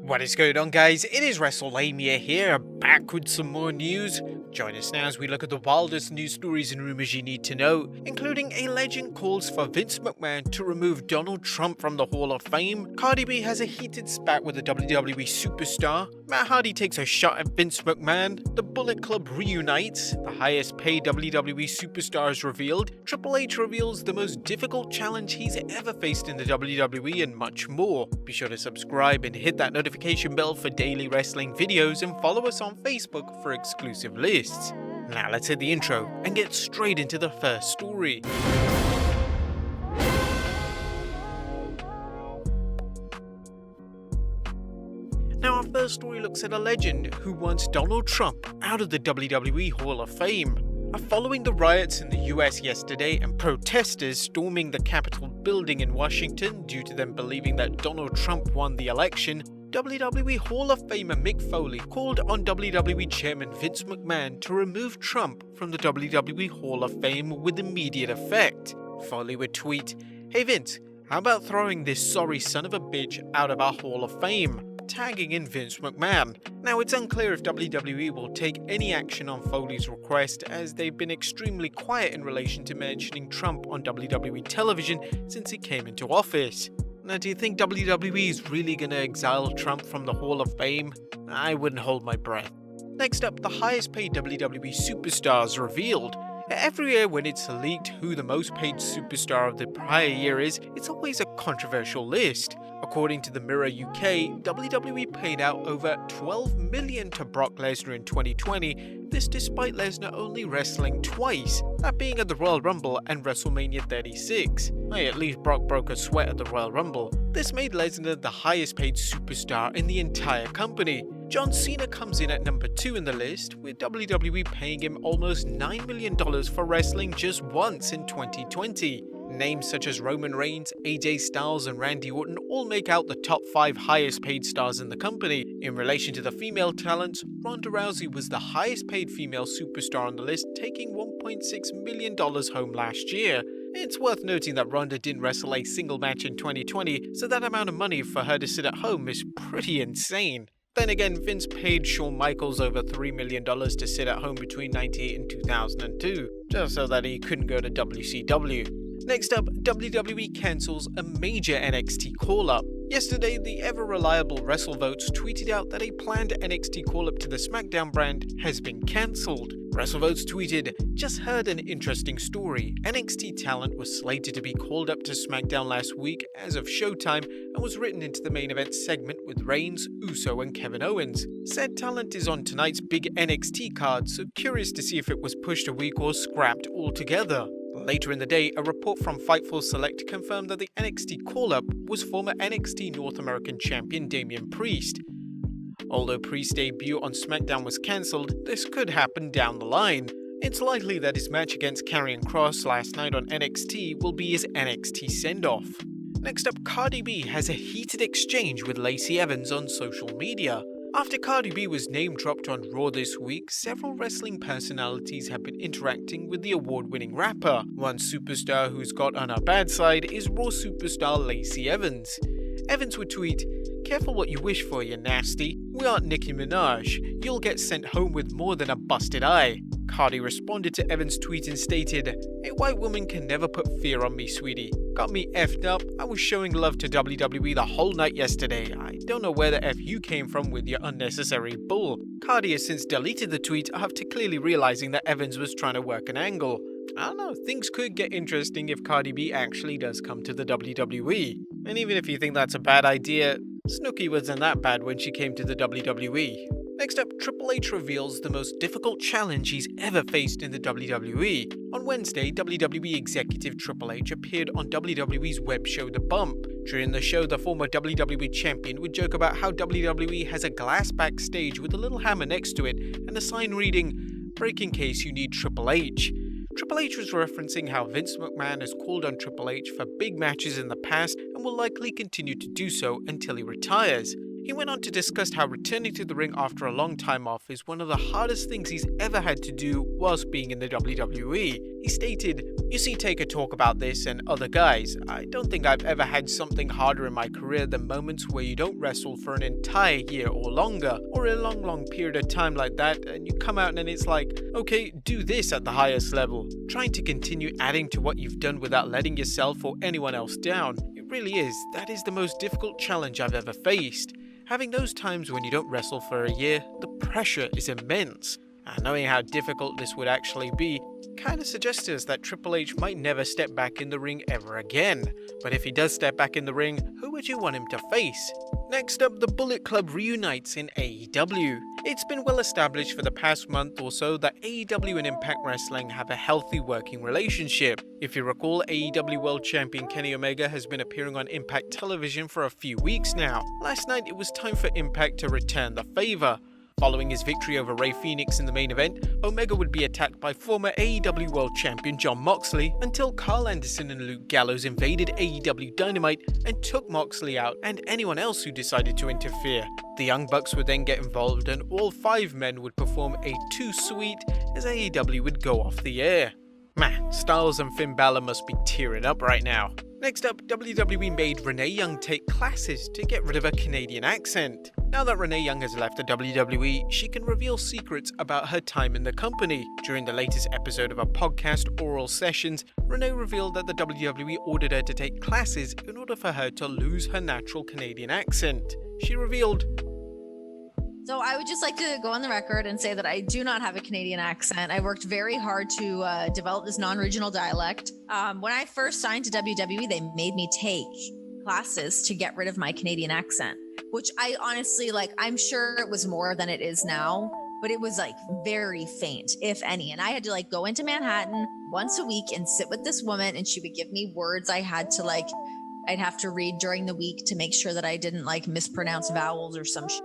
What is going on, guys? It is Wrestlelamia here, back with some more news. Join us now as we look at the wildest news stories and rumors you need to know, including a legend calls for Vince McMahon to remove Donald Trump from the Hall of Fame, Cardi B has a heated spat with a WWE superstar, Matt Hardy takes a shot at Vince McMahon, the Bullet Club reunites, the highest paid WWE superstar is revealed, Triple H reveals the most difficult challenge he's ever faced in the WWE, and much more. Be sure to subscribe and hit that notification bell for daily wrestling videos, and follow us on Facebook for exclusive lists. Now let's hit the intro and get straight into the first story. Now our first story looks at a legend who wants Donald Trump out of the WWE Hall of Fame. Following the riots in the US yesterday and protesters storming the Capitol building in Washington due to them believing that Donald Trump won the election, WWE Hall of Famer Mick Foley called on WWE Chairman Vince McMahon to remove Trump from the WWE Hall of Fame with immediate effect. Foley would tweet, "Hey Vince, how about throwing this sorry son of a bitch out of our Hall of Fame?" tagging in Vince McMahon. Now it's unclear if WWE will take any action on Foley's request, as they've been extremely quiet in relation to mentioning Trump on WWE television since he came into office. Now, do you think WWE is really gonna exile Trump from the Hall of Fame? I wouldn't hold my breath. Next up, the highest paid WWE superstars revealed. Every year when it's leaked who the most paid superstar of the prior year is, it's always a controversial list. According to the Mirror UK, WWE paid out over $12 million to Brock Lesnar in 2020, this despite Lesnar only wrestling twice, that being at the Royal Rumble and WrestleMania 36. Hey, at least Brock broke a sweat at the Royal Rumble. This made Lesnar the highest paid superstar in the entire company. John Cena comes in at number 2 in the list, with WWE paying him almost $9 million for wrestling just once in 2020. Names such as Roman Reigns, AJ Styles and Randy Orton all make out the top 5 highest paid stars in the company. In relation to the female talents, Ronda Rousey was the highest paid female superstar on the list, taking $1.6 million home last year. It's worth noting that Ronda didn't wrestle a single match in 2020, so that amount of money for her to sit at home is pretty insane. Then again, Vince paid Shawn Michaels over $3 million to sit at home between 1998 and 2002, just so that he couldn't go to WCW. Next up, WWE cancels a major NXT call-up. Yesterday, the ever-reliable WrestleVotes tweeted out that a planned NXT call-up to the SmackDown brand has been cancelled. WrestleVotes tweeted, "Just heard an interesting story. NXT talent was slated to be called up to SmackDown last week as of showtime and was written into the main event segment with Reigns, Uso and Kevin Owens. Said talent is on tonight's big NXT card, so curious to see if it was pushed a week or scrapped altogether." Later in the day, a report from Fightful Select confirmed that the NXT call-up was former NXT North American champion Damian Priest. Although Priest's debut on SmackDown was cancelled, this could happen down the line. It's likely that his match against Karrion Kross last night on NXT will be his NXT send-off. Next up, Cardi B has a heated exchange with Lacey Evans on social media. After Cardi B was name-dropped on Raw this week, several wrestling personalities have been interacting with the award-winning rapper. One superstar who's got on our bad side is Raw superstar Lacey Evans. Evans would tweet, "Careful what you wish for, you nasty. We aren't Nicki Minaj. You'll get sent home with more than a busted eye." Cardi responded to Evans' tweet and stated, "A white woman can never put fear on me, sweetie. Got me effed up. I was showing love to WWE the whole night yesterday. I don't know where the F you came from with your unnecessary bull." Cardi has since deleted the tweet after clearly realizing that Evans was trying to work an angle. I don't know, things could get interesting if Cardi B actually does come to the WWE. And even if you think that's a bad idea, Snooki wasn't that bad when she came to the WWE. Next up, Triple H reveals the most difficult challenge he's ever faced in the WWE. On Wednesday, WWE executive Triple H appeared on WWE's web show The Bump. During the show, the former WWE champion would joke about how WWE has a glass backstage with a little hammer next to it and a sign reading, "Break in case you need Triple H." Triple H was referencing how Vince McMahon has called on Triple H for big matches in the past and will likely continue to do so until he retires. He went on to discuss how returning to the ring after a long time off is one of the hardest things he's ever had to do whilst being in the WWE. He stated, "You see Taker talk about this and other guys. I don't think I've ever had something harder in my career than moments where you don't wrestle for an entire year or longer, or a long period of time like that, and you come out and it's like, okay, do this at the highest level. Trying to continue adding to what you've done without letting yourself or anyone else down. It really is. That is the most difficult challenge I've ever faced. Having those times when you don't wrestle for a year, the pressure is immense. And knowing how difficult this would actually be, kinda suggests to us that Triple H might never step back in the ring ever again. But if he does step back in the ring, who would you want him to face?" Next up, the Bullet Club reunites in AEW. It's been well established for the past month or so that AEW and Impact Wrestling have a healthy working relationship. If you recall, AEW World Champion Kenny Omega has been appearing on Impact Television for a few weeks now. Last night it was time for Impact to return the favor. Following his victory over Rey Fenix in the main event, Omega would be attacked by former AEW World Champion Jon Moxley until Carl Anderson and Luke Gallows invaded AEW Dynamite and took Moxley out and anyone else who decided to interfere. The Young Bucks would then get involved and all 5 men would perform a Too Sweet as AEW would go off the air. Man, Styles and Finn Balor must be tearing up right now. Next up, WWE made Renee Young take classes to get rid of her Canadian accent. Now that Renee Young has left the WWE, she can reveal secrets about her time in the company. During the latest episode of her podcast, Oral Sessions, Renee revealed that the WWE ordered her to take classes in order for her to lose her natural Canadian accent. She revealed, "So I would just like to go on the record and say that I do not have a Canadian accent. I worked very hard to develop this non-regional dialect. When I first signed to WWE, they made me take classes to get rid of my Canadian accent, which I honestly, I'm sure it was more than it is now, but it was very faint, if any. And I had to go into Manhattan once a week and sit with this woman, and she would give me words I had to I'd have to read during the week to make sure that I didn't mispronounce vowels or some shit."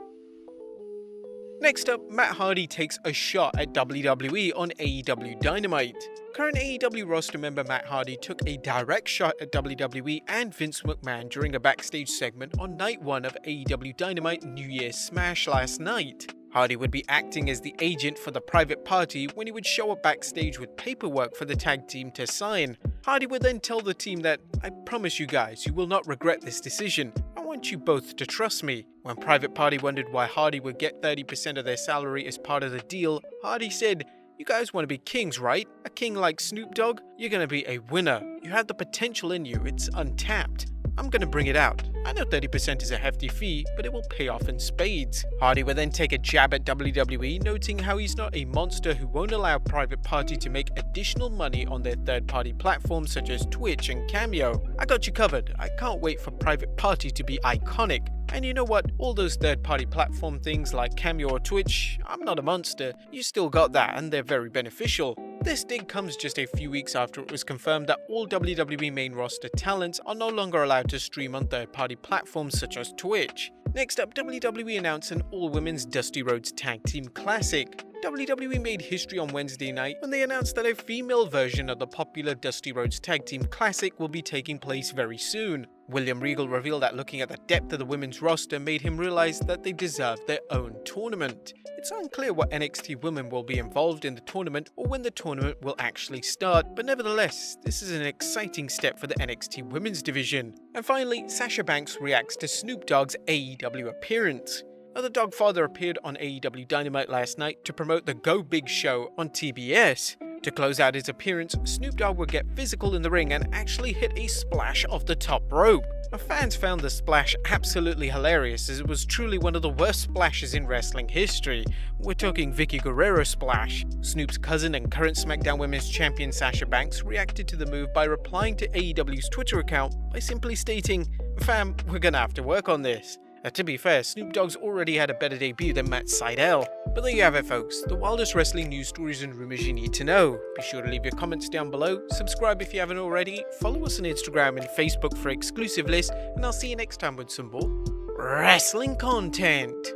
Next up, Matt Hardy takes a shot at WWE on AEW Dynamite. Current AEW roster member Matt Hardy took a direct shot at WWE and Vince McMahon during a backstage segment on night 1 of AEW Dynamite New Year's Smash last night. Hardy would be acting as the agent for the private party when he would show up backstage with paperwork for the tag team to sign. Hardy would then tell the team that, "I promise you guys, you will not regret this decision. I want you both to trust me." When Private Party wondered why Hardy would get 30% of their salary as part of the deal, Hardy said, "You guys want to be kings, right? A king like Snoop Dogg? You're going to be a winner. You have the potential in you, it's untapped. I'm going to bring it out. I know 30% is a hefty fee, but it will pay off in spades." Hardy would then take a jab at WWE, noting how he's not a monster who won't allow Private Party to make additional money on their third-party platforms such as Twitch and Cameo. "I got you covered. I can't wait for Private Party to be iconic. And you know what? All those third-party platform things like Cameo or Twitch, I'm not a monster. You still got that, and they're very beneficial." This dig comes just a few weeks after it was confirmed that all WWE main roster talents are no longer allowed to stream on third-party platforms such as Twitch. Next up, WWE announced an all-women's Dusty Rhodes Tag Team Classic. WWE made history on Wednesday night when they announced that a female version of the popular Dusty Rhodes Tag Team Classic will be taking place very soon. William Regal revealed that looking at the depth of the women's roster made him realize that they deserved their own tournament. It's unclear what NXT women will be involved in the tournament or when the tournament will actually start, but nevertheless, this is an exciting step for the NXT women's division. And finally, Sasha Banks reacts to Snoop Dogg's AEW appearance. Now, the Dogfather appeared on AEW Dynamite last night to promote the Go Big show on TBS. To close out his appearance, Snoop Dogg would get physical in the ring and actually hit a splash off the top rope. Now, fans found the splash absolutely hilarious, as it was truly one of the worst splashes in wrestling history. We're talking Vicky Guerrero splash. Snoop's cousin and current SmackDown Women's Champion Sasha Banks reacted to the move by replying to AEW's Twitter account by simply stating, "Fam, we're gonna have to work on this." To be fair, Snoop Dogg's already had a better debut than Matt Sydal. But there you have it, folks, the wildest wrestling news stories and rumors you need to know. Be sure to leave your comments down below, subscribe if you haven't already, follow us on Instagram and Facebook for exclusive lists, and I'll see you next time with some more wrestling content.